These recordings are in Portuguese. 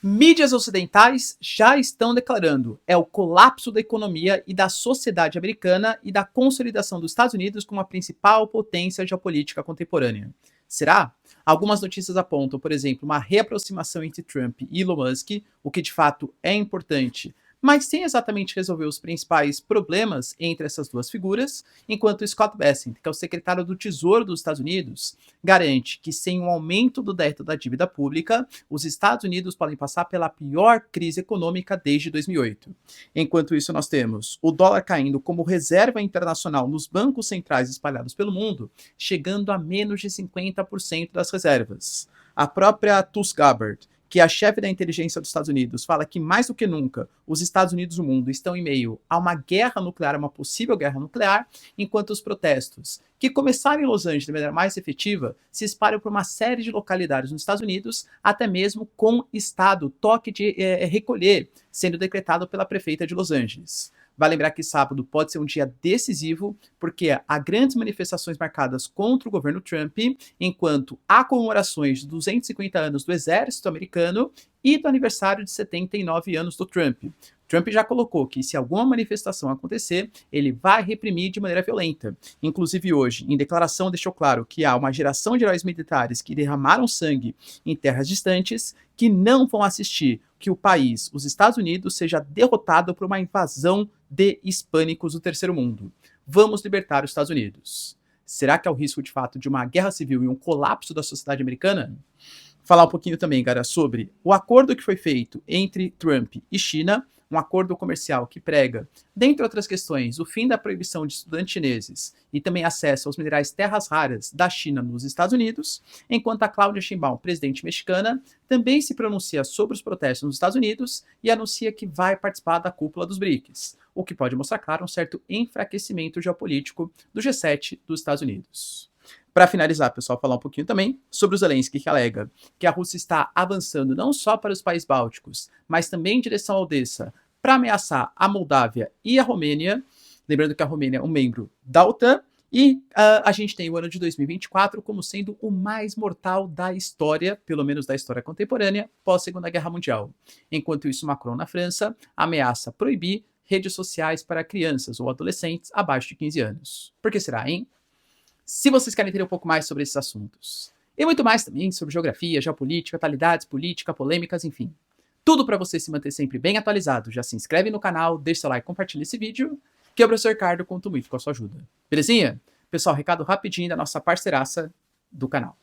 Mídias ocidentais já estão declarando o colapso da economia e da sociedade americana e da consolidação dos Estados Unidos como a principal potência geopolítica contemporânea. Será? Algumas notícias apontam, por exemplo, uma reaproximação entre Trump e Elon Musk, o que de fato é importante, mas sem exatamente resolver os principais problemas entre essas duas figuras, enquanto Scott Bessent, que é o secretário do Tesouro dos Estados Unidos, garante que sem um aumento do teto da dívida pública, os Estados Unidos podem passar pela pior crise econômica desde 2008. Enquanto isso, nós temos o dólar caindo como reserva internacional nos bancos centrais espalhados pelo mundo, chegando a menos de 50% das reservas. A própria Tulsi Gabbard, que é a chefe da inteligência dos Estados Unidos, fala que mais do que nunca os Estados Unidos e o mundo estão em meio a uma guerra nuclear, uma possível guerra nuclear, enquanto os protestos, que começaram em Los Angeles de maneira mais efetiva, se espalham por uma série de localidades nos Estados Unidos, até mesmo com estado, toque de recolher, sendo decretado pela prefeita de Los Angeles. Vai lembrar que sábado pode ser um dia decisivo, porque há grandes manifestações marcadas contra o governo Trump, enquanto há comemorações de 250 anos do exército americano e do aniversário de 79 anos do Trump. Trump já colocou que se alguma manifestação acontecer, ele vai reprimir de maneira violenta. Inclusive hoje, em declaração, deixou claro que há uma geração de heróis militares que derramaram sangue em terras distantes que não vão assistir que o país, os Estados Unidos, seja derrotado por uma invasão de hispânicos do terceiro mundo. Vamos libertar os Estados Unidos. Será que há o risco, de fato, de uma guerra civil e um colapso da sociedade americana? Falar um pouquinho também, cara, sobre o acordo que foi feito entre Trump e China, um acordo comercial que prega, dentre outras questões, o fim da proibição de estudantes chineses e também acesso aos minerais terras raras da China nos Estados Unidos, enquanto a Claudia Sheinbaum, presidente mexicana, também se pronuncia sobre os protestos nos Estados Unidos e anuncia que vai participar da cúpula dos BRICS, o que pode mostrar, claro, um certo enfraquecimento geopolítico do G7 dos Estados Unidos. Para finalizar, pessoal, falar um pouquinho também sobre o Zelensky, que alega que a Rússia está avançando não só para os países bálticos, mas também em direção à Odessa, para ameaçar a Moldávia e a Romênia. Lembrando que a Romênia é um membro da OTAN, e a gente tem o ano de 2024 como sendo o mais mortal da história, pelo menos da história contemporânea, pós-Segunda Guerra Mundial. Enquanto isso, Macron, na França, ameaça proibir redes sociais para crianças ou adolescentes abaixo de 15 anos. Por que será, hein? Se vocês querem entender um pouco mais sobre esses assuntos, e muito mais também sobre geografia, geopolítica, atualidades, política, polêmicas, enfim, tudo para você se manter sempre bem atualizado, já se inscreve no canal, deixa seu like, compartilha esse vídeo, que o professor Ricardo conta muito com a sua ajuda. Belezinha? Pessoal, recado rapidinho da nossa parceiraça do canal.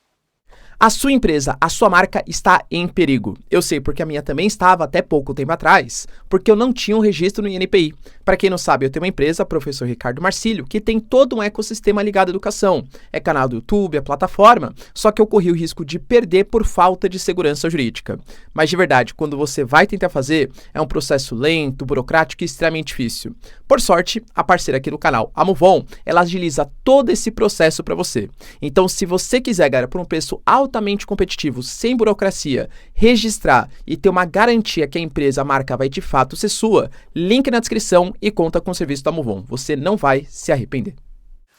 A sua empresa, a sua marca está em perigo. Eu sei porque a minha também estava até pouco tempo atrás, porque eu não tinha um registro no INPI. Para quem não sabe, eu tenho uma empresa, Professor Ricardo Marcílio, que tem todo um ecossistema ligado à educação. É canal do YouTube, é plataforma, só que eu corri o risco de perder por falta de segurança jurídica. Mas de verdade, quando você vai tentar fazer, é um processo lento, burocrático e extremamente difícil. Por sorte, a parceira aqui do canal, a Movon, ela agiliza todo esse processo para você. Então, se você quiser, galera, por um preço altamente competitivo, sem burocracia, registrar e ter uma garantia que a empresa, a marca vai de fato ser sua, link na descrição e conta com o serviço da Movon. Você não vai se arrepender.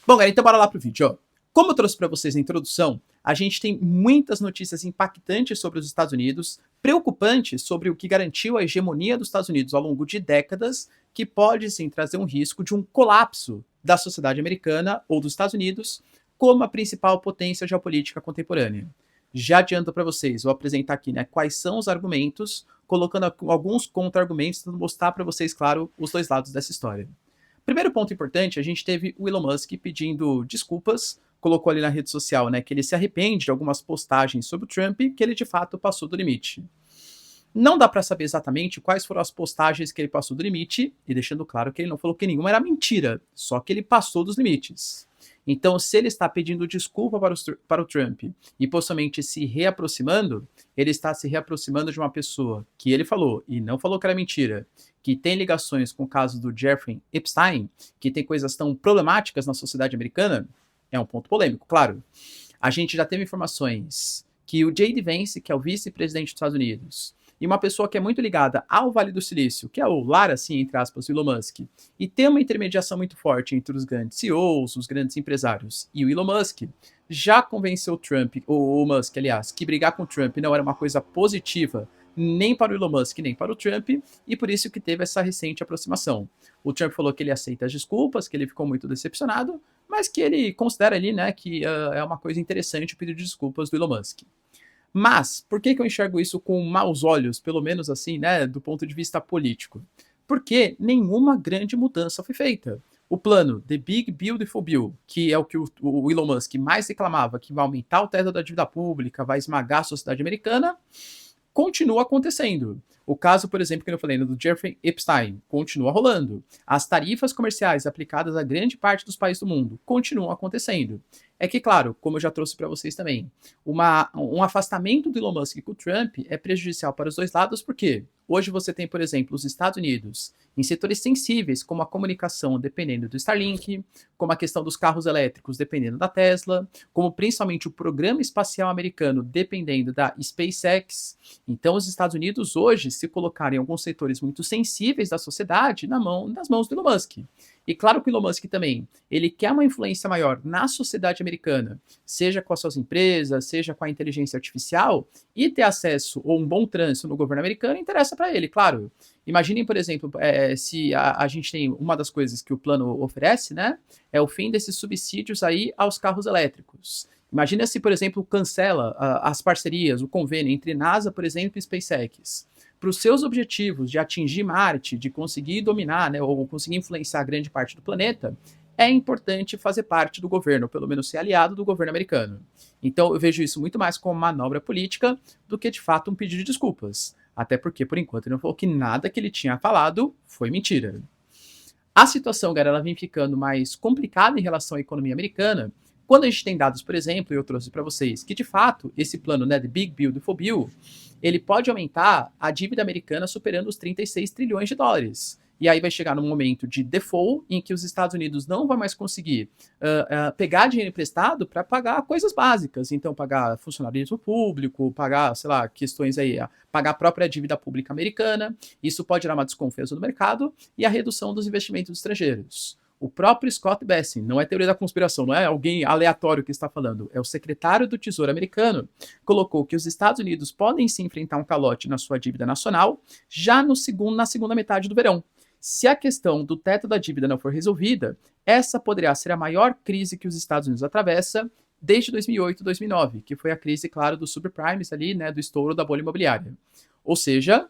Bom, galera, então bora lá pro vídeo, ó. Como eu trouxe para vocês na introdução, a gente tem muitas notícias impactantes sobre os Estados Unidos, preocupantes sobre o que garantiu a hegemonia dos Estados Unidos ao longo de décadas, que pode sim trazer um risco de um colapso da sociedade americana ou dos Estados Unidos como a principal potência geopolítica contemporânea. Já adianto para vocês, vou apresentar aqui, né, quais são os argumentos, colocando alguns contra-argumentos, tentando mostrar para vocês, claro, os dois lados dessa história. Primeiro ponto importante, a gente teve o Elon Musk pedindo desculpas, colocou ali na rede social, né, que ele se arrepende de algumas postagens sobre o Trump, que ele de fato passou do limite. Não dá para saber exatamente quais foram as postagens que ele passou do limite, e deixando claro que ele não falou que nenhuma era mentira, só que ele passou dos limites. Então, se ele está pedindo desculpa para o Trump e possivelmente se reaproximando, ele está se reaproximando de uma pessoa que ele falou, e não falou que era mentira, que tem ligações com o caso do Jeffrey Epstein, que tem coisas tão problemáticas na sociedade americana, é um ponto polêmico, claro. A gente já teve informações que o J.D. Vance, que é o vice-presidente dos Estados Unidos, e uma pessoa que é muito ligada ao Vale do Silício, que é o lar, assim, entre aspas, do Elon Musk, e tem uma intermediação muito forte entre os grandes CEOs, os grandes empresários e o Elon Musk, já convenceu o Trump, ou o Musk, aliás, que brigar com o Trump não era uma coisa positiva nem para o Elon Musk, nem para o Trump, e por isso que teve essa recente aproximação. O Trump falou que ele aceita as desculpas, que ele ficou muito decepcionado, mas que ele considera ali, né, que é uma coisa interessante o pedido de desculpas do Elon Musk. Mas, por que eu enxergo isso com maus olhos, pelo menos assim, né, do ponto de vista político? Porque nenhuma grande mudança foi feita. O plano The Big Beautiful Bill, que é o que o Elon Musk mais reclamava, que vai aumentar o teto da dívida pública, vai esmagar a sociedade americana, continua acontecendo. O caso, por exemplo, que eu falei, do Jeffrey Epstein, continua rolando. As tarifas comerciais aplicadas a grande parte dos países do mundo continuam acontecendo. É que, claro, como eu já trouxe para vocês também, um afastamento do Elon Musk com o Trump é prejudicial para os dois lados, porque hoje você tem, por exemplo, os Estados Unidos em setores sensíveis, como a comunicação dependendo do Starlink, como a questão dos carros elétricos dependendo da Tesla, como principalmente o programa espacial americano dependendo da SpaceX. Então, os Estados Unidos hoje se colocaram em alguns setores muito sensíveis da sociedade nas mãos do Elon Musk. E claro que o Elon Musk também, ele quer uma influência maior na sociedade americana, seja com as suas empresas, seja com a inteligência artificial, e ter acesso ou um bom trânsito no governo americano interessa para ele, claro. Imaginem, por exemplo, se a gente tem uma das coisas que o plano oferece, né, é o fim desses subsídios aí aos carros elétricos. Imagina se, por exemplo, cancela as parcerias, o convênio entre NASA, por exemplo, e SpaceX. Para os seus objetivos de atingir Marte, de conseguir dominar, né, ou conseguir influenciar grande parte do planeta, é importante fazer parte do governo, ou pelo menos ser aliado do governo americano. Então eu vejo isso muito mais como manobra política do que de fato um pedido de desculpas. Até porque, por enquanto, ele não falou que nada que ele tinha falado foi mentira. A situação, galera, ela vem ficando mais complicada em relação à economia americana, quando a gente tem dados, por exemplo, eu trouxe para vocês, que de fato esse plano, né, The Big Beautiful Bill, ele pode aumentar a dívida americana superando os 36 trilhões de dólares. E aí vai chegar num momento de default em que os Estados Unidos não vão mais conseguir pegar dinheiro emprestado para pagar coisas básicas. Então, pagar funcionalismo público, pagar, sei lá, questões aí, pagar a própria dívida pública americana. Isso pode gerar uma desconfiança no mercado e a redução dos investimentos estrangeiros. O próprio Scott Bessent, não é teoria da conspiração, não é alguém aleatório que está falando, é o secretário do Tesouro americano, colocou que os Estados Unidos podem se enfrentar um calote na sua dívida nacional já na segunda metade do verão. Se a questão do teto da dívida não for resolvida, essa poderá ser a maior crise que os Estados Unidos atravessa desde 2008 e 2009, que foi a crise, claro, dos subprimes ali, né, do estouro da bolha imobiliária. Ou seja,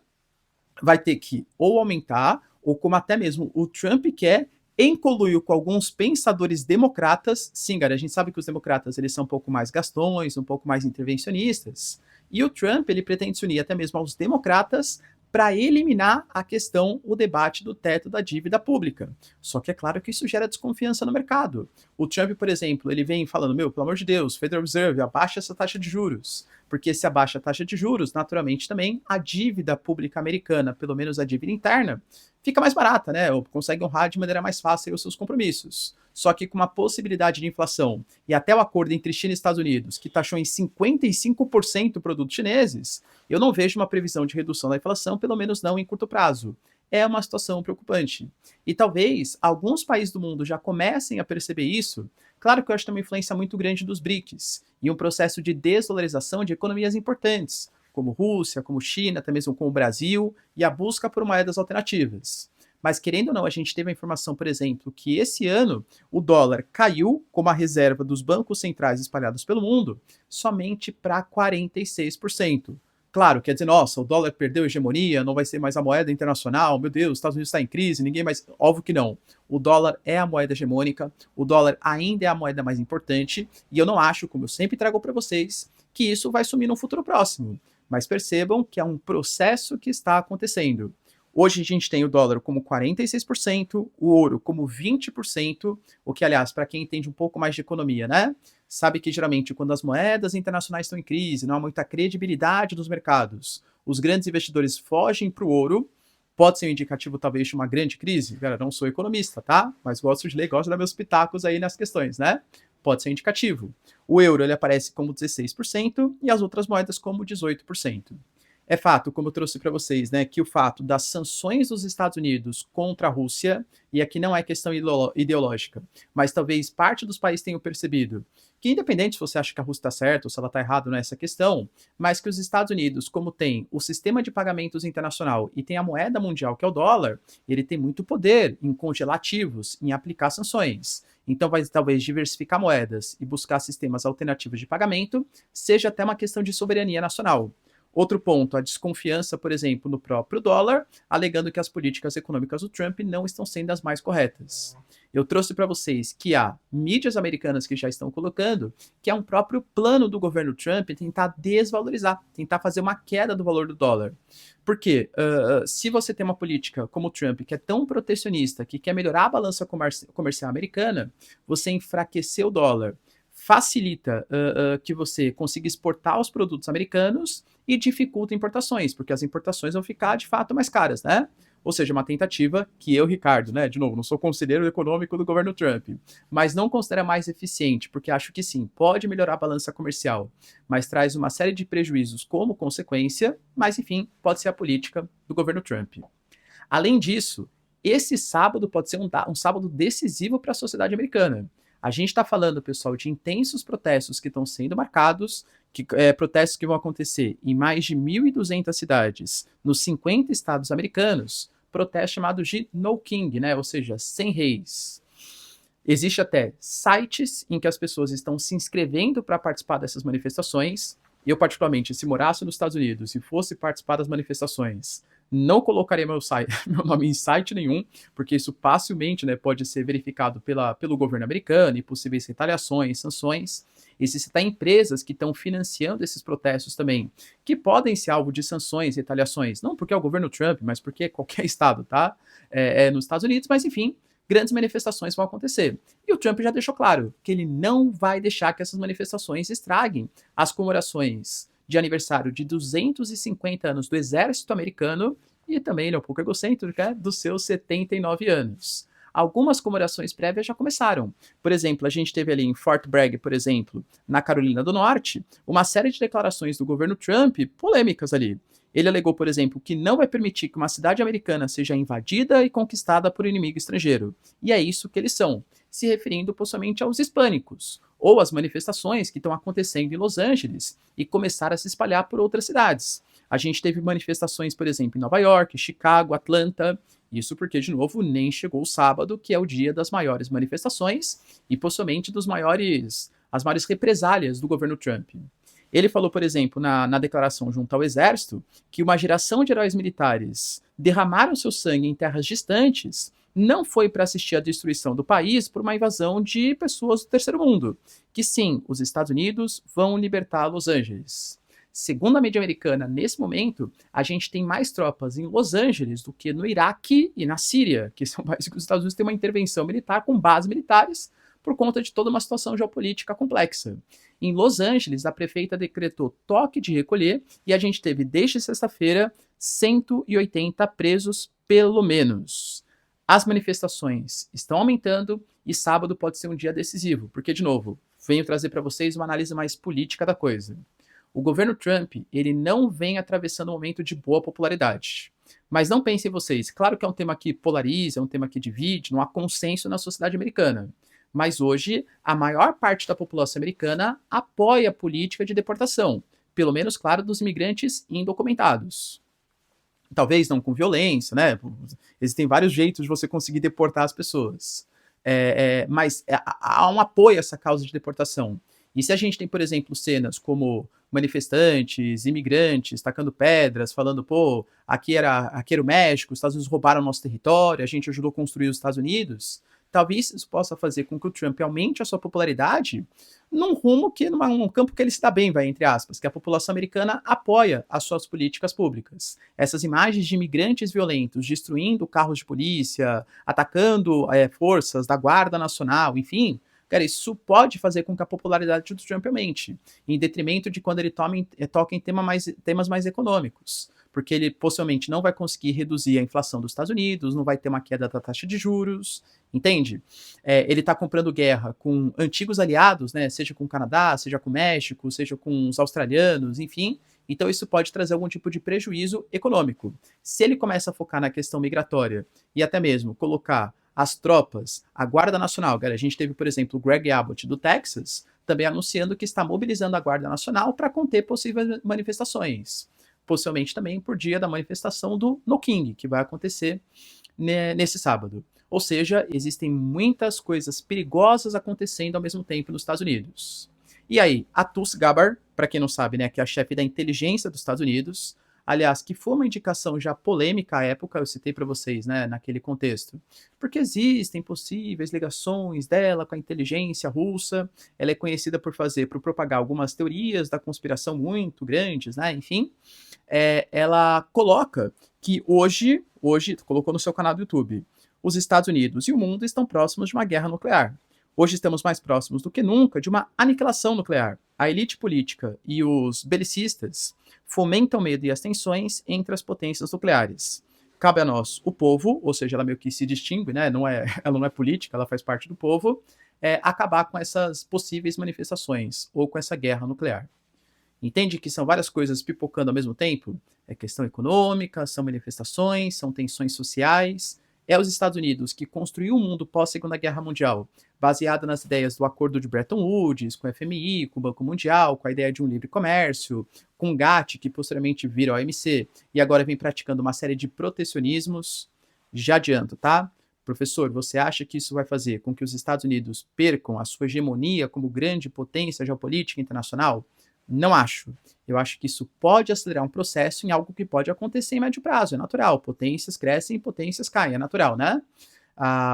vai ter que ou aumentar, ou como até mesmo o Trump quer, em conluio com alguns pensadores democratas. Sim, galera, a gente sabe que os democratas eles são um pouco mais gastões, um pouco mais intervencionistas, e o Trump ele pretende se unir até mesmo aos democratas para eliminar a questão, o debate do teto da dívida pública. Só que é claro que isso gera desconfiança no mercado. O Trump, por exemplo, ele vem falando, pelo amor de Deus, Federal Reserve, abaixa essa taxa de juros. Porque se abaixa a taxa de juros, naturalmente também a dívida pública americana, pelo menos a dívida interna, fica mais barata, né? Ou consegue honrar de maneira mais fácil os seus compromissos. Só que com uma possibilidade de inflação e até o acordo entre China e Estados Unidos, que taxou em 55% produtos chineses, eu não vejo uma previsão de redução da inflação, pelo menos não em curto prazo. É uma situação preocupante. E talvez alguns países do mundo já comecem a perceber isso. Claro que eu acho que tem uma influência muito grande dos BRICS e um processo de desdolarização de economias importantes, como Rússia, como China, até mesmo como o Brasil, e a busca por moedas alternativas. Mas querendo ou não, a gente teve a informação, por exemplo, que esse ano o dólar caiu como a reserva dos bancos centrais espalhados pelo mundo somente para 46%. Claro, quer dizer, nossa, o dólar perdeu a hegemonia, não vai ser mais a moeda internacional, meu Deus, os Estados Unidos está em crise, ninguém mais... Óbvio que não. O dólar é a moeda hegemônica, o dólar ainda é a moeda mais importante, e eu não acho, como eu sempre trago para vocês, que isso vai sumir no futuro próximo. Mas percebam que é um processo que está acontecendo. Hoje a gente tem o dólar como 46%, o ouro como 20%, o que, aliás, para quem entende um pouco mais de economia, né? Sabe que geralmente quando as moedas internacionais estão em crise, não há muita credibilidade dos mercados, os grandes investidores fogem para o ouro, pode ser um indicativo talvez de uma grande crise? Cara, não sou economista, tá? Mas gosto de ler, gosto de dar meus pitacos aí nas questões, né? Pode ser um indicativo. O euro ele aparece como 16% e as outras moedas como 18%. É fato, como eu trouxe para vocês, né, que o fato das sanções dos Estados Unidos contra a Rússia, e aqui não é questão ideológica, mas talvez parte dos países tenham percebido que independente se você acha que a Rússia está certa ou se ela está errada nessa questão, mas que os Estados Unidos, como tem o sistema de pagamentos internacional e tem a moeda mundial, que é o dólar, ele tem muito poder em congelar ativos, em aplicar sanções. Então, vai talvez diversificar moedas e buscar sistemas alternativos de pagamento, seja até uma questão de soberania nacional. Outro ponto, a desconfiança, por exemplo, no próprio dólar, alegando que as políticas econômicas do Trump não estão sendo as mais corretas. Eu trouxe para vocês que há mídias americanas que já estão colocando que é um próprio plano do governo Trump tentar desvalorizar, tentar fazer uma queda do valor do dólar. Porque se você tem uma política como o Trump, que é tão protecionista, que quer melhorar a balança comercial americana, você enfraquecer o dólar facilita que você consiga exportar os produtos americanos e dificulta importações, porque as importações vão ficar de fato mais caras, né? Ou seja, uma tentativa que eu, Ricardo, né, de novo, não sou conselheiro econômico do governo Trump, mas não considera mais eficiente, porque acho que sim, pode melhorar a balança comercial, mas traz uma série de prejuízos como consequência, mas enfim, pode ser a política do governo Trump. Além disso, esse sábado pode ser um sábado decisivo para a sociedade americana. A gente está falando, pessoal, de intensos protestos que estão sendo marcados, protestos que vão acontecer em mais de 1.200 cidades, nos 50 estados americanos, protestos chamados de No King, né? Ou seja, sem reis. Existe até sites em que as pessoas estão se inscrevendo para participar dessas manifestações. Eu, particularmente, se morasse nos Estados Unidos e fosse participar das manifestações, não colocaria meu nome em site nenhum, porque isso facilmente, né, pode ser verificado pelo governo americano e possíveis retaliações, sanções. Existem até empresas que estão financiando esses protestos também, que podem ser alvo de sanções, retaliações, não porque é o governo Trump, mas porque qualquer estado, tá? Nos Estados Unidos, mas enfim, grandes manifestações vão acontecer. E o Trump já deixou claro que ele não vai deixar que essas manifestações estraguem as comemorações de aniversário de 250 anos do exército americano e também, ele é um pouco egocêntrico, né, dos seus 79 anos. Algumas comemorações prévias já começaram. Por exemplo, a gente teve ali em Fort Bragg, por exemplo, na Carolina do Norte, uma série de declarações do governo Trump polêmicas ali. Ele alegou, por exemplo, que não vai permitir que uma cidade americana seja invadida e conquistada por inimigo estrangeiro. E é isso que eles são, se referindo possivelmente aos hispânicos, ou às manifestações que estão acontecendo em Los Angeles e começaram a se espalhar por outras cidades. A gente teve manifestações, por exemplo, em Nova York, Chicago, Atlanta. Isso porque, de novo, nem chegou o sábado, que é o dia das maiores manifestações e possivelmente as maiores represálias do governo Trump. Ele falou, por exemplo, na declaração junto ao exército, que uma geração de heróis militares derramaram seu sangue em terras distantes não foi para assistir à destruição do país por uma invasão de pessoas do terceiro mundo, que sim, os Estados Unidos vão libertar Los Angeles. Segundo a mídia americana, nesse momento, a gente tem mais tropas em Los Angeles do que no Iraque e na Síria, que são países que os Estados Unidos têm uma intervenção militar com bases militares por conta de toda uma situação geopolítica complexa. Em Los Angeles, a prefeita decretou toque de recolher e a gente teve, desde sexta-feira, 180 presos, pelo menos. As manifestações estão aumentando e sábado pode ser um dia decisivo, porque, de novo, venho trazer para vocês uma análise mais política da coisa. O governo Trump, ele não vem atravessando um momento de boa popularidade. Mas não pensem vocês, claro que é um tema que polariza, é um tema que divide, não há consenso na sociedade americana. Mas hoje, a maior parte da população americana apoia a política de deportação, pelo menos, claro, dos imigrantes indocumentados. Talvez não com violência, né? Existem vários jeitos de você conseguir deportar as pessoas. Mas há um apoio a essa causa de deportação. E se a gente tem, por exemplo, cenas como manifestantes, imigrantes, tacando pedras, falando, pô, aqui era o México, os Estados Unidos roubaram o nosso território, a gente ajudou a construir os Estados Unidos, talvez isso possa fazer com que o Trump aumente a sua popularidade num campo que ele se dá bem, vai, entre aspas, que a população americana apoia as suas políticas públicas. Essas imagens de imigrantes violentos destruindo carros de polícia, atacando forças da Guarda Nacional, enfim, cara, isso pode fazer com que a popularidade do Trump aumente, em detrimento de quando ele toca em temas mais econômicos, porque ele possivelmente não vai conseguir reduzir a inflação dos Estados Unidos, não vai ter uma queda da taxa de juros, entende? Ele está comprando guerra com antigos aliados, né, seja com o Canadá, seja com o México, seja com os australianos, enfim, então isso pode trazer algum tipo de prejuízo econômico. Se ele começa a focar na questão migratória e até mesmo colocar as tropas, a Guarda Nacional, cara, a gente teve, por exemplo, o Greg Abbott do Texas, também anunciando que está mobilizando a Guarda Nacional para conter possíveis manifestações. Possivelmente também por dia da manifestação do No King, que vai acontecer nesse sábado. Ou seja, existem muitas coisas perigosas acontecendo ao mesmo tempo nos Estados Unidos. E aí, a Tulsi Gabbard, para quem não sabe, né, que é a chefe da inteligência dos Estados Unidos, aliás, que foi uma indicação já polêmica à época, eu citei para vocês, né, naquele contexto, porque existem possíveis ligações dela com a inteligência russa, ela é conhecida por propagar algumas teorias da conspiração muito grandes, né, enfim, ela coloca que hoje, colocou no seu canal do YouTube, os Estados Unidos e o mundo estão próximos de uma guerra nuclear. Hoje estamos mais próximos do que nunca de uma aniquilação nuclear. A elite política e os belicistas fomentam o medo e as tensões entre as potências nucleares. Cabe a nós, o povo, ou seja, ela meio que se distingue, né? Ela não é política, ela faz parte do povo, acabar com essas possíveis manifestações ou com essa guerra nuclear. Entende que são várias coisas pipocando ao mesmo tempo? É questão econômica, são manifestações, são tensões sociais. É os Estados Unidos que construiu o mundo pós-Segunda Guerra Mundial, baseado nas ideias do Acordo de Bretton Woods, com o FMI, com o Banco Mundial, com a ideia de um livre comércio, com o GATT, que posteriormente vira a OMC, e agora vem praticando uma série de protecionismos. Já adianto, tá? Professor, você acha que isso vai fazer com que os Estados Unidos percam a sua hegemonia como grande potência geopolítica internacional? Não acho. Eu acho que isso pode acelerar um processo em algo que pode acontecer em médio prazo, é natural. Potências crescem e potências caem, é natural, né?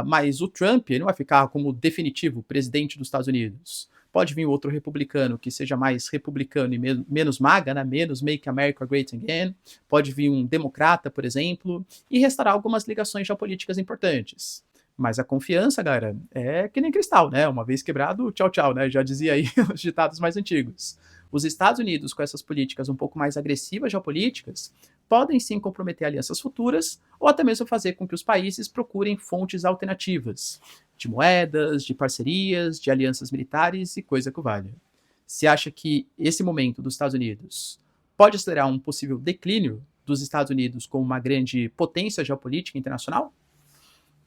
Mas o Trump ele não vai ficar como definitivo presidente dos Estados Unidos. Pode vir outro republicano que seja mais republicano e menos MAGA, né? Menos Make America Great Again. Pode vir um democrata, por exemplo, e restaurar algumas ligações geopolíticas importantes. Mas a confiança, galera, é que nem cristal, né? Uma vez quebrado, tchau, tchau, né? Já dizia aí os ditados mais antigos. Os Estados Unidos, com essas políticas um pouco mais agressivas geopolíticas, podem sim comprometer alianças futuras ou até mesmo fazer com que os países procurem fontes alternativas de moedas, de parcerias, de alianças militares e coisa que o valha. Você acha que esse momento dos Estados Unidos pode acelerar um possível declínio dos Estados Unidos como uma grande potência geopolítica internacional?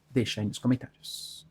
Deixa aí nos comentários.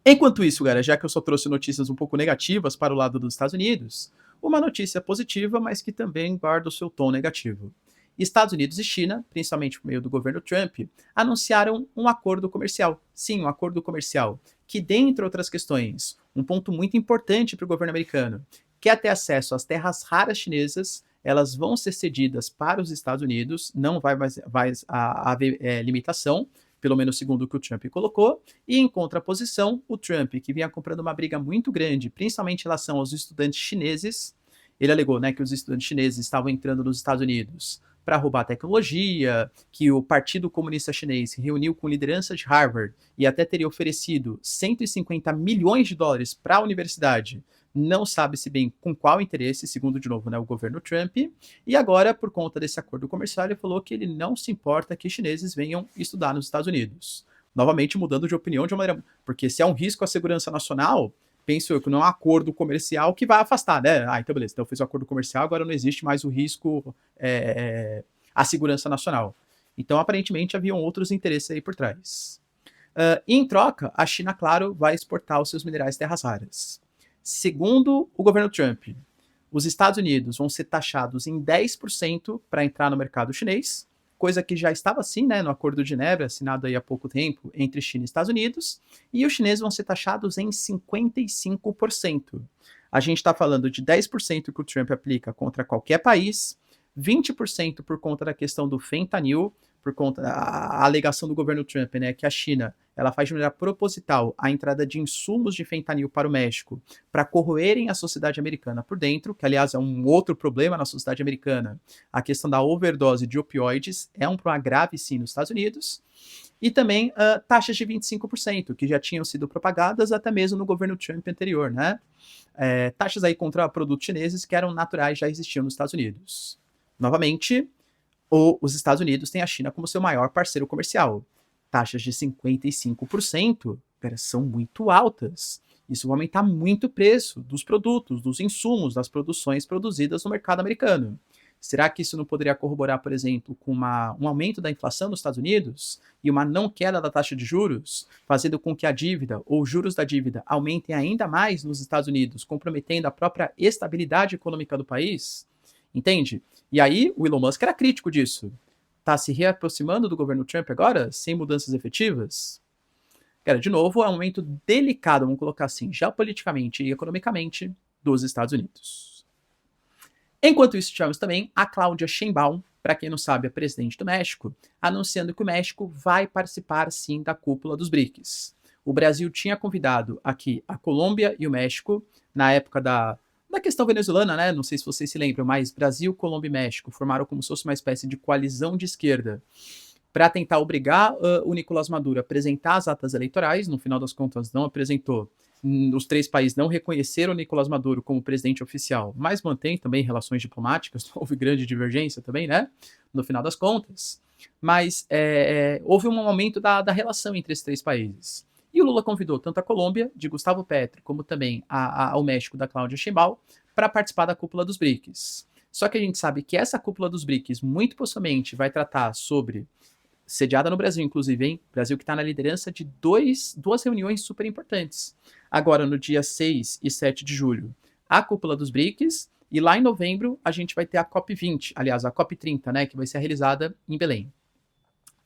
Enquanto isso, galera, já que eu só trouxe notícias um pouco negativas para o lado dos Estados Unidos, uma notícia positiva, mas que também guarda o seu tom negativo. Estados Unidos e China, principalmente por meio do governo Trump, anunciaram um acordo comercial. Sim, um acordo comercial, que, dentre outras questões, um ponto muito importante para o governo americano, quer ter acesso às terras raras chinesas, elas vão ser cedidas para os Estados Unidos, não vai mais haver limitação, pelo menos segundo o que o Trump colocou, e em contraposição, o Trump, que vinha comprando uma briga muito grande, principalmente em relação aos estudantes chineses, ele alegou, né, que os estudantes chineses estavam entrando nos Estados Unidos para roubar tecnologia, que o Partido Comunista Chinês se reuniu com liderança de Harvard e até teria oferecido 150 milhões de dólares para a universidade. Não sabe-se bem com qual interesse, segundo, de novo, né, o governo Trump. E agora, por conta desse acordo comercial, ele falou que ele não se importa que chineses venham estudar nos Estados Unidos. Novamente mudando de opinião de uma maneira... Porque se é um risco à segurança nacional, penso eu que não é um acordo comercial que vai afastar, né? Então beleza, então eu fiz o acordo comercial, agora não existe mais o risco à segurança nacional. Então, aparentemente, haviam outros interesses aí por trás. E em troca, a China, claro, vai exportar os seus minerais terras raras. Segundo o governo Trump, os Estados Unidos vão ser taxados em 10% para entrar no mercado chinês, coisa que já estava assim, né, no Acordo de Genebra, assinado aí há pouco tempo entre China e Estados Unidos, e os chineses vão ser taxados em 55%. A gente está falando de 10% que o Trump aplica contra qualquer país, 20% por conta da questão do fentanil, por conta da alegação do governo Trump, né, que a China ela faz de maneira proposital a entrada de insumos de fentanil para o México para corroerem a sociedade americana por dentro, que aliás é um outro problema na sociedade americana. A questão da overdose de opioides é um problema grave sim nos Estados Unidos. E também taxas de 25%, que já tinham sido propagadas até mesmo no governo Trump anterior, né? Taxas aí contra produtos chineses que eram naturais, já existiam nos Estados Unidos. Novamente, os Estados Unidos têm a China como seu maior parceiro comercial. Taxas de 55% são muito altas. Isso vai aumentar muito o preço dos produtos, dos insumos, das produções produzidas no mercado americano. Será que isso não poderia corroborar, por exemplo, com um aumento da inflação nos Estados Unidos e uma não queda da taxa de juros, fazendo com que a dívida ou os juros da dívida aumentem ainda mais nos Estados Unidos, comprometendo a própria estabilidade econômica do país? Entende? E aí o Elon Musk era crítico disso. Está se reaproximando do governo Trump agora, sem mudanças efetivas? Cara, de novo, é um momento delicado, vamos colocar assim, geopoliticamente e economicamente, dos Estados Unidos. Enquanto isso, tivemos também a Cláudia Sheinbaum, para quem não sabe, a presidente do México, anunciando que o México vai participar, sim, da cúpula dos BRICS. O Brasil tinha convidado aqui a Colômbia e o México, na época da questão venezuelana, né? Não sei se vocês se lembram, mas Brasil, Colômbia e México formaram como se fosse uma espécie de coalizão de esquerda para tentar obrigar o Nicolás Maduro a apresentar as atas eleitorais. No final das contas, não apresentou. Os três países não reconheceram Nicolás Maduro como presidente oficial, mas mantém também relações diplomáticas. Houve grande divergência também, né? No final das contas. Mas houve um aumento da relação entre esses três países. E o Lula convidou tanto a Colômbia, de Gustavo Petro, como também ao México, da Cláudia Sheinbaum, para participar da cúpula dos BRICS. Só que a gente sabe que essa cúpula dos BRICS, muito possivelmente, vai tratar sobre, sediada no Brasil, inclusive, hein? Brasil que está na liderança de duas reuniões super importantes. Agora, no dia 6 e 7 de julho, a cúpula dos BRICS, e lá em novembro a gente vai ter a COP20, aliás, a COP30, né, que vai ser realizada em Belém.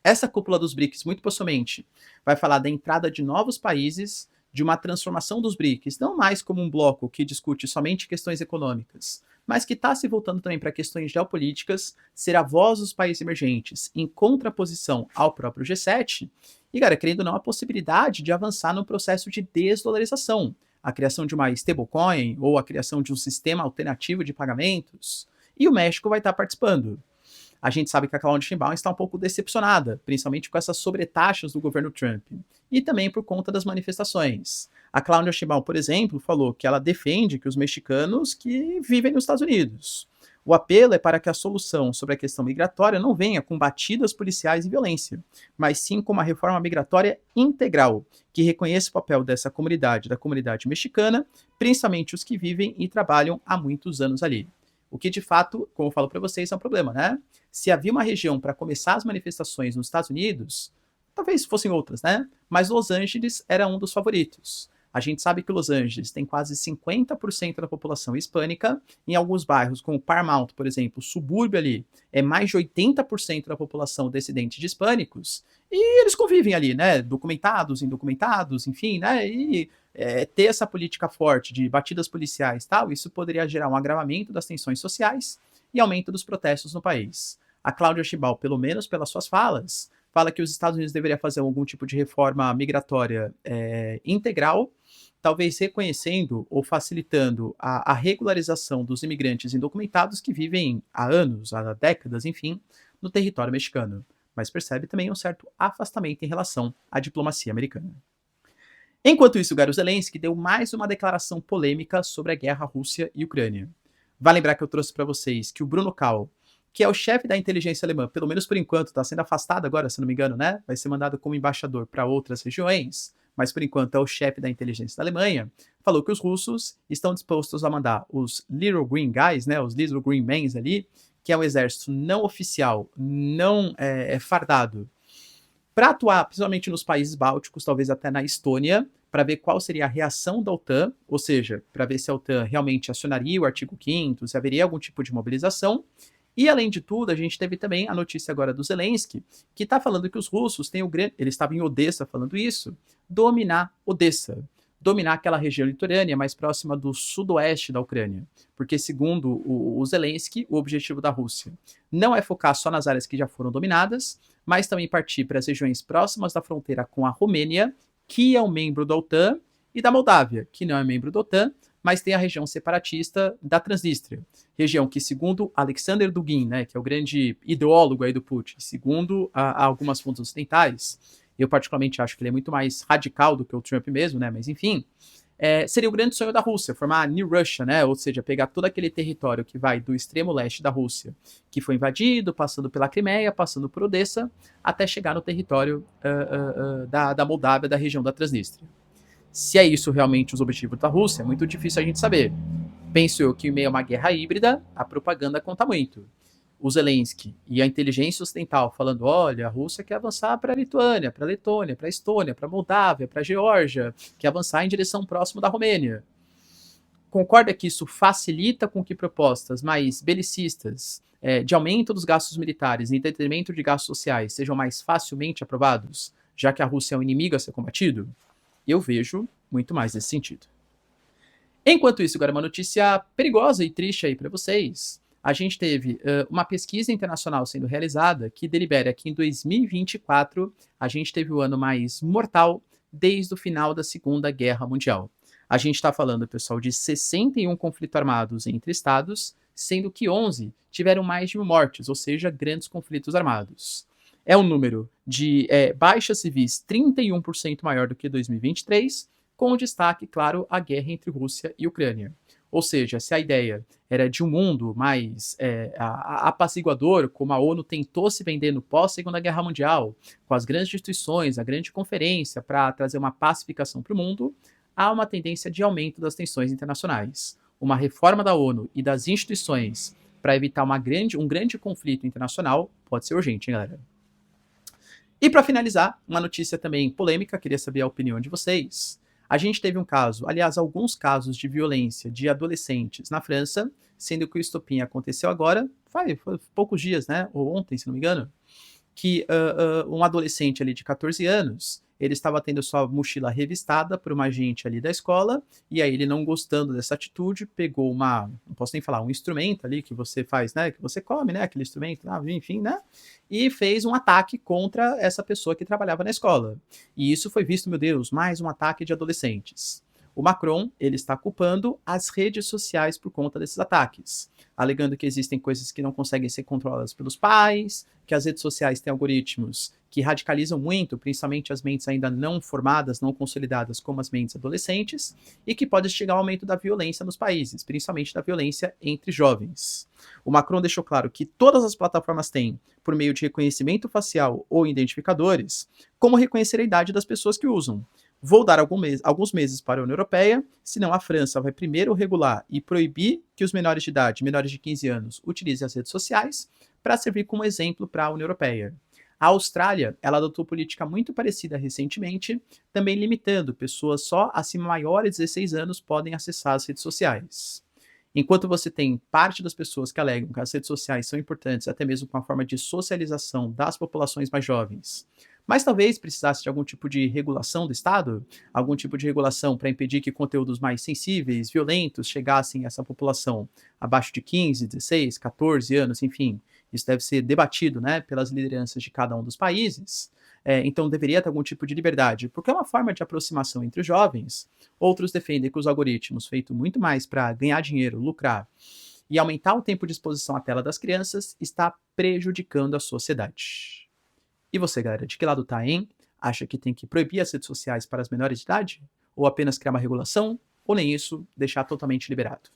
Essa cúpula dos BRICS, muito possivelmente, vai falar da entrada de novos países, de uma transformação dos BRICS, não mais como um bloco que discute somente questões econômicas, mas que está se voltando também para questões geopolíticas, ser a voz dos países emergentes em contraposição ao próprio G7, e, cara, querendo ou não, a possibilidade de avançar no processo de desdolarização, a criação de uma stablecoin ou a criação de um sistema alternativo de pagamentos, e o México vai estar participando. A gente sabe que a Cláudia Sheinbaum está um pouco decepcionada, principalmente com essas sobretaxas do governo Trump, e também por conta das manifestações. A Cláudia Sheinbaum, por exemplo, falou que ela defende que os mexicanos que vivem nos Estados Unidos. O apelo é para que a solução sobre a questão migratória não venha com batidas policiais e violência, mas sim com uma reforma migratória integral, que reconheça o papel dessa comunidade, da comunidade mexicana, principalmente os que vivem e trabalham há muitos anos ali. O que, de fato, como eu falo para vocês, é um problema, né? Se havia uma região para começar as manifestações nos Estados Unidos, talvez fossem outras, né? Mas Los Angeles era um dos favoritos. A gente sabe que Los Angeles tem quase 50% da população hispânica. Em alguns bairros, como Paramount, por exemplo, o subúrbio ali, é mais de 80% da população descendente de hispânicos. E eles convivem ali, né? Documentados, indocumentados, enfim, né? E ter essa política forte de batidas policiais e tal, isso poderia gerar um agravamento das tensões sociais e aumento dos protestos no país. A Cláudia Sheinbaum, pelo menos pelas suas falas, fala que os Estados Unidos deveriam fazer algum tipo de reforma migratória integral, talvez reconhecendo ou facilitando a regularização dos imigrantes indocumentados que vivem há anos, há décadas, enfim, no território mexicano. Mas percebe também um certo afastamento em relação à diplomacia americana. Enquanto isso, Garo Zelensky deu mais uma declaração polêmica sobre a guerra Rússia e Ucrânia. Vai lembrar que eu trouxe para vocês que o Bruno Kahl, que é o chefe da inteligência alemã, pelo menos por enquanto, está sendo afastado agora, se não me engano, né? Vai ser mandado como embaixador para outras regiões, mas por enquanto é o chefe da inteligência da Alemanha, falou que os russos estão dispostos a mandar os Little Green Guys, né? Os Little Green Men ali, que é um exército não oficial, não fardado, para atuar principalmente nos países bálticos, talvez até na Estônia, para ver qual seria a reação da OTAN, ou seja, para ver se a OTAN realmente acionaria o artigo 5º, se haveria algum tipo de mobilização. E, além de tudo, a gente teve também a notícia agora do Zelensky, que está falando que os russos têm o grande... Ele estava em Odessa falando isso, dominar Odessa, dominar aquela região litorânea mais próxima do sudoeste da Ucrânia. Porque, segundo o Zelensky, o objetivo da Rússia não é focar só nas áreas que já foram dominadas, mas também partir para as regiões próximas da fronteira com a Romênia, que é um membro da OTAN, e da Moldávia, que não é membro da OTAN, mas tem a região separatista da Transnistria, região que, segundo Alexander Dugin, né, que é o grande ideólogo aí do Putin, segundo algumas fontes ocidentais, eu particularmente acho que ele é muito mais radical do que o Trump mesmo, né, mas enfim, seria o grande sonho da Rússia, formar a New Russia, né, ou seja, pegar todo aquele território que vai do extremo leste da Rússia, que foi invadido, passando pela Crimeia, passando por Odessa, até chegar no território da Moldávia, da região da Transnistria. Se é isso realmente os objetivos da Rússia, é muito difícil a gente saber. Penso eu que em meio a uma guerra híbrida, a propaganda conta muito. o Zelensky e a inteligência ocidental falando, olha, a Rússia quer avançar para a Lituânia, para a Letônia, para a Estônia, para a Moldávia, para a Geórgia, quer avançar em direção próximo da Romênia. Concorda que isso facilita com que propostas mais belicistas, de aumento dos gastos militares em detrimento de gastos sociais sejam mais facilmente aprovados, já que a Rússia é um inimigo a ser combatido? Eu vejo muito mais nesse sentido. Enquanto isso, agora uma notícia perigosa e triste aí para vocês. A gente teve uma pesquisa internacional sendo realizada que delibera que em 2024 a gente teve o ano mais mortal desde o final da Segunda Guerra Mundial. A gente está falando, pessoal, de 61 conflitos armados entre estados, sendo que 11 tiveram mais de 1.000 mortes, ou seja, grandes conflitos armados. É um número de baixas civis 31% maior do que 2023, com destaque, claro, a guerra entre Rússia e Ucrânia. Ou seja, se a ideia era de um mundo mais apaciguador, como a ONU tentou se vender no pós-Segunda Guerra Mundial, com as grandes instituições, a grande conferência para trazer uma pacificação para o mundo, há uma tendência de aumento das tensões internacionais. Uma reforma da ONU e das instituições para evitar um grande conflito internacional pode ser urgente, hein, galera? E para finalizar, uma notícia também polêmica, queria saber a opinião de vocês. A gente teve um caso, aliás, alguns casos de violência de adolescentes na França, sendo que o estopim aconteceu agora, foi poucos dias, né? Ou ontem, se não me engano, que um adolescente ali de 14 anos, ele estava tendo sua mochila revistada por uma agente ali da escola, e aí ele, não gostando dessa atitude, pegou não posso nem falar, um instrumento ali que você faz, né, que você come, né, aquele instrumento, enfim, né, e fez um ataque contra essa pessoa que trabalhava na escola. E isso foi visto, meu Deus, mais um ataque de adolescentes. O Macron, ele está culpando as redes sociais por conta desses ataques, alegando que existem coisas que não conseguem ser controladas pelos pais, que as redes sociais têm algoritmos que radicalizam muito, principalmente as mentes ainda não formadas, não consolidadas como as mentes adolescentes, e que pode chegar ao aumento da violência nos países, principalmente da violência entre jovens. O Macron deixou claro que todas as plataformas têm, por meio de reconhecimento facial ou identificadores, como reconhecer a idade das pessoas que usam. Vou dar alguns meses para a União Europeia, senão a França vai primeiro regular e proibir que os menores de idade, menores de 15 anos, utilizem as redes sociais para servir como exemplo para a União Europeia. A Austrália, ela adotou política muito parecida recentemente, também limitando pessoas só acima maiores de 16 anos podem acessar as redes sociais. Enquanto você tem parte das pessoas que alegam que as redes sociais são importantes, até mesmo com a forma de socialização das populações mais jovens, mas talvez precisasse de algum tipo de regulação do Estado, algum tipo de regulação para impedir que conteúdos mais sensíveis, violentos, chegassem a essa população abaixo de 15, 16, 14 anos, enfim. Isso deve ser debatido, né, pelas lideranças de cada um dos países. Então deveria ter algum tipo de liberdade, porque é uma forma de aproximação entre os jovens. Outros defendem que os algoritmos, feitos muito mais para ganhar dinheiro, lucrar e aumentar o tempo de exposição à tela das crianças, está prejudicando a sociedade. E você, galera, de que lado tá, hein? Acha que tem que proibir as redes sociais para as menores de idade? Ou apenas criar uma regulação? Ou nem isso, deixar totalmente liberado?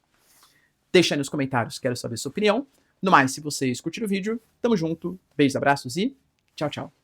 Deixa aí nos comentários, quero saber sua opinião. No mais, se vocês curtiram o vídeo, tamo junto, beijos, abraços e tchau, tchau.